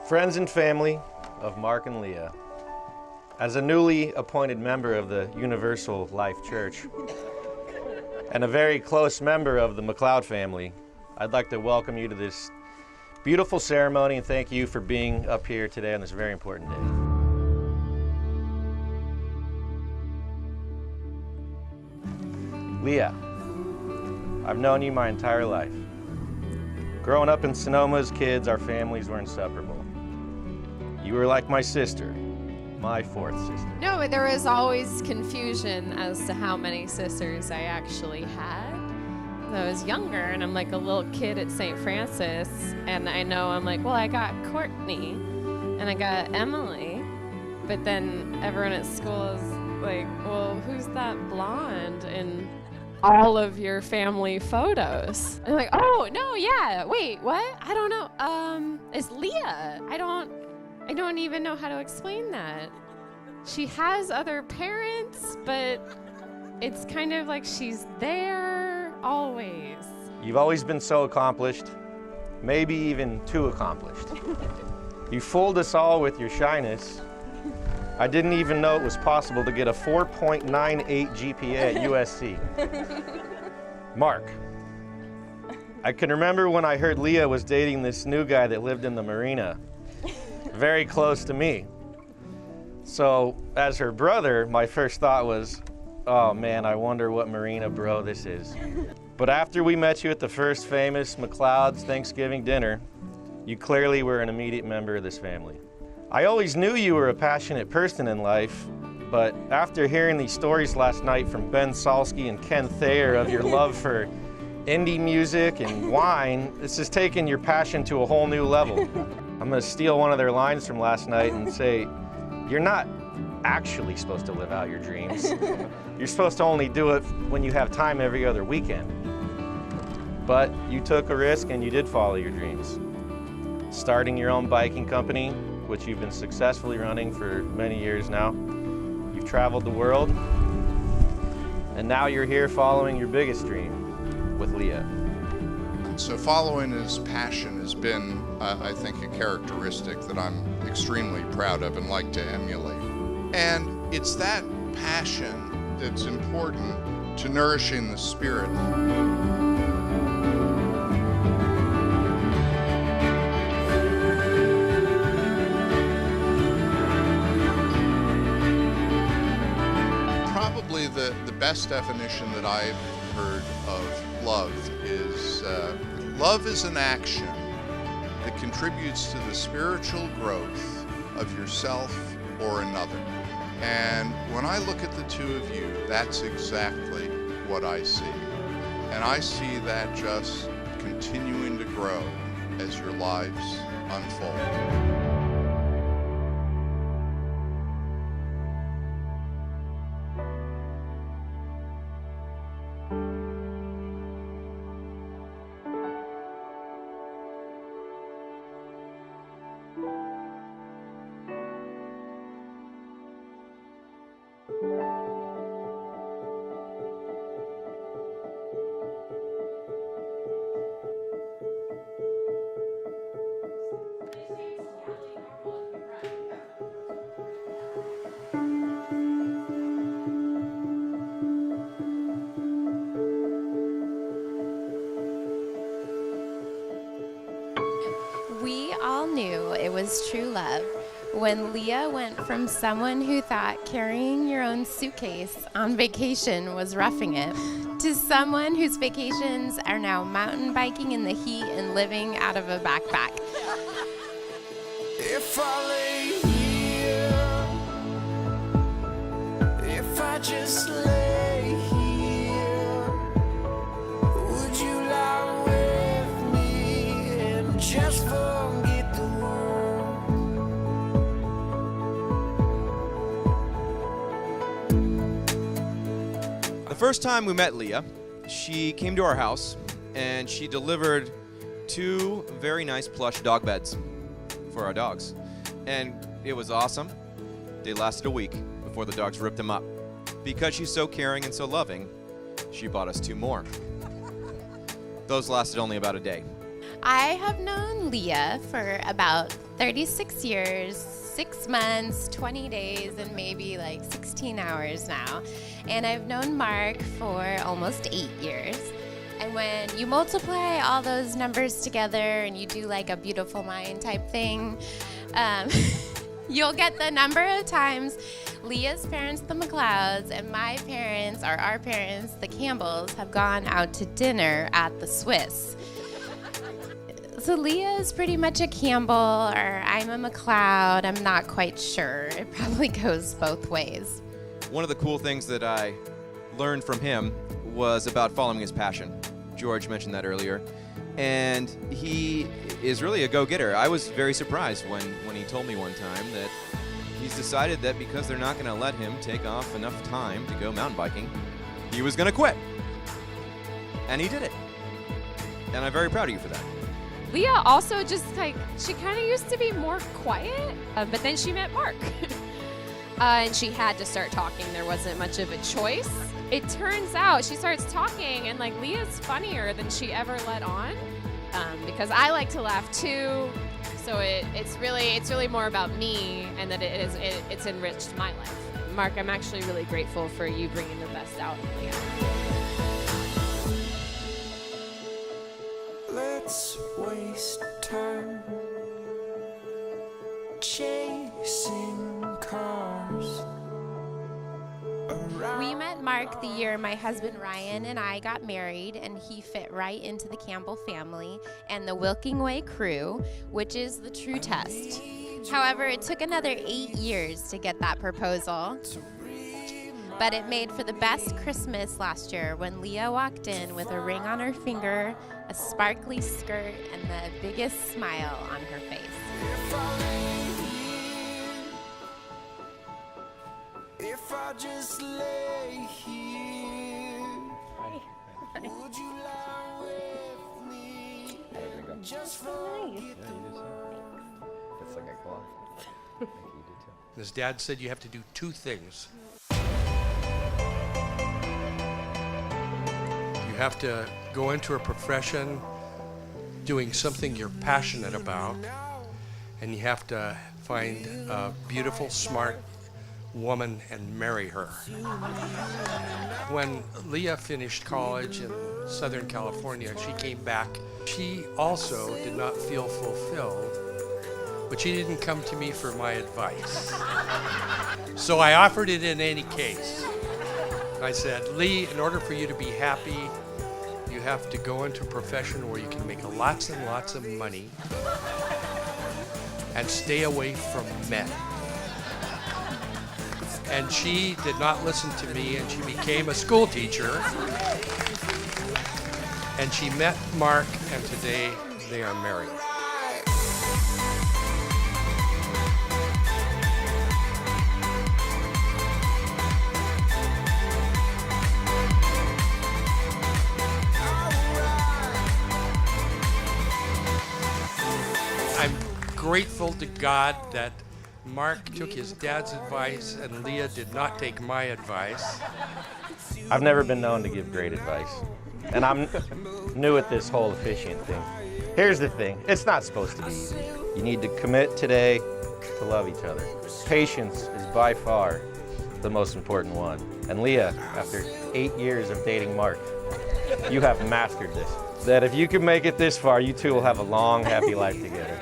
Friends and family of Mark and Leah, as a newly appointed member of the Universal Life Church and a very close member of the McLeod family, I'd like to welcome you to this beautiful ceremony and thank you for being up here today on this very important day. Leah, I've known you my entire life. Growing up in Sonoma as kids, our families were inseparable. You were like my sister, my fourth sister. No, but there was always confusion as to how many sisters I actually had. I was younger, and I'm like a little kid at St. Francis, and I know I'm like, well, I got Courtney, and I got Emily, but then everyone at school is like, well, who's that blonde in all of your family photos? And I'm like, oh, no, yeah, wait, what? I don't know. It's Leah. I don't even know how to explain that. She has other parents, but it's kind of like she's there always. You've always been so accomplished, maybe even too accomplished. You fooled us all with your shyness. I didn't even know it was possible to get a 4.98 GPA at USC. Mark, I can remember when I heard Leah was dating this new guy that lived in the marina, very close to me. So as her brother, my first thought was, oh man, I wonder what marina bro this is. But after we met you at the first famous McLeods Thanksgiving dinner, you clearly were an immediate member of this family. I always knew you were a passionate person in life, but after hearing these stories last night from Ben Salsky and Ken Thayer of your love for indie music and wine, this has taken your passion to a whole new level. I'm gonna steal one of their lines from last night and say, you're not actually supposed to live out your dreams. You're supposed to only do it when you have time every other weekend. But you took a risk and you did follow your dreams. Starting your own biking company, which you've been successfully running for many years now. You've traveled the world, and now you're here following your biggest dream with Leah. So following his passion has been, I think, a characteristic that I'm extremely proud of and like to emulate. And it's that passion that's important to nourishing the spirit. Probably the best definition that I've heard of love is an action that contributes to the spiritual growth of yourself or another. And when I look at the two of you, that's exactly what I see. And I see that just continuing to grow as your lives unfold. We all knew it was true love when Leah went from someone who thought carrying your own suitcase on vacation was roughing it to someone whose vacations are now mountain biking in the heat and living out of a backpack. If I lay here, if I just lay here, would you lie with me and just forget the world? The first time we met Leah, she came to our house and she delivered 2 very nice plush dog beds for our dogs. And it was awesome. They lasted a week before the dogs ripped them up. Because she's so caring and so loving, she bought us 2 more. Those lasted only about a day. I have known Leah for about 36 years, 6 months, 20 days, and maybe like 16 hours now. And I've known Mark for almost 8 years. And when you multiply all those numbers together and you do like a beautiful mind type thing, you'll get the number of times Leah's parents, the McLeods, and my parents, or our parents, the Campbells, have gone out to dinner at the Swiss. So Leah is pretty much a Campbell, or I'm a McLeod. I'm not quite sure. It probably goes both ways. One of the cool things that I learned from him was about following his passion. George mentioned that earlier. And he is really a go-getter. I was very surprised when he told me one time that he's decided that because they're not going to let him take off enough time to go mountain biking, he was going to quit. And he did it. And I'm very proud of you for that. Leah also just like, she kind of used to be more quiet, but then she met Mark. And she had to start talking. There wasn't much of a choice. It turns out she starts talking, and like Leah's funnier than she ever let on, because I like to laugh too. So it's really more about me, and that it's enriched my life. Mark, I'm actually really grateful for you bringing the best out in Leah. Let's waste time chasing cars. We met Mark the year my husband Ryan and I got married, and he fit right into the Campbell family and the Wilking Way crew, which is the true test. However, it took another 8 years to get that proposal. But it made for the best Christmas last year when Leah walked in with a ring on her finger, a sparkly skirt, and the biggest smile on her face. If I just lay here, would you lie with me? Just forget the world. It's like a clock. His dad said you have to do two things. You have to go into a profession doing something you're passionate about, and you have to find a beautiful, smart woman and marry her. When Leah finished college in Southern California, she came back. She also did not feel fulfilled, but she didn't come to me for my advice. So I offered it in any case. I said, Lee, in order for you to be happy, you have to go into a profession where you can make lots and lots of money and stay away from men. And she did not listen to me, and she became a school teacher. And she met Mark, and today they are married. I'm grateful to God that Mark took his dad's advice and Leah did not take my advice. I've never been known to give great advice. And I'm new at this whole officiant thing. Here's the thing, it's not supposed to be easy. You need to commit today to love each other. Patience is by far the most important one. And Leah, after 8 years of dating Mark, you have mastered this. That if you can make it this far, you two will have a long, happy life together.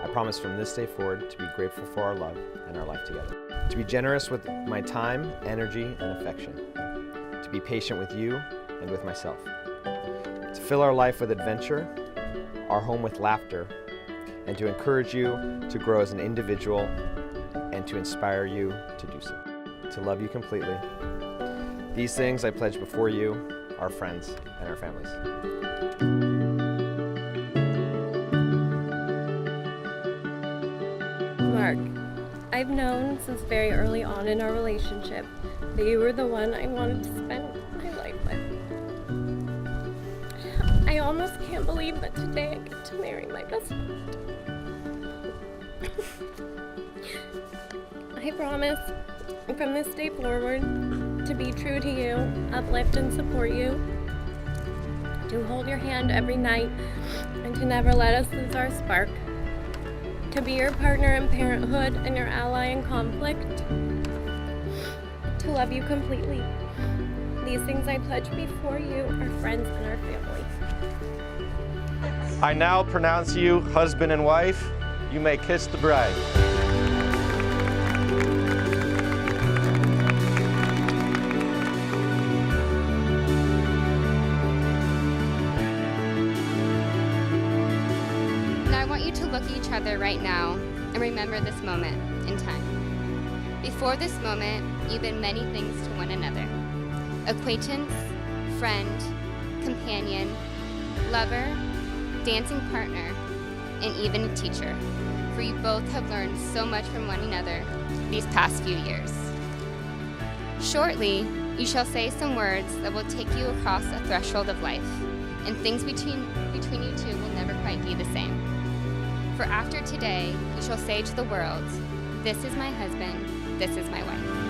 I promise from this day forward to be grateful for our love and our life together. To be generous with my time, energy, and affection. To be patient with you and with myself. To fill our life with adventure, our home with laughter, and to encourage you to grow as an individual and to inspire you to do so. To love you completely. These things I pledge before you, our friends, and our families. Mark, I've known since very early on in our relationship that you were the one I wanted to spend my life with. I almost can't believe that today I get to marry my best friend. I promise from this day forward to be true to you, uplift and support you, to hold your hand every night, and to never let us lose our spark, to be your partner in parenthood and your ally in conflict, to love you completely. These things I pledge before you, our friends, and our family. I now pronounce you husband and wife. You may kiss the bride. Now I want you to look at each other right now and remember this moment in time. Before this moment, you've been many things to one another. Acquaintance, friend, companion, lover, dancing partner, and even a teacher, for you both have learned so much from one another these past few years. Shortly, you shall say some words that will take you across a threshold of life, and things between you two will never quite be the same. For after today, you shall say to the world, "This is my husband, this is my wife."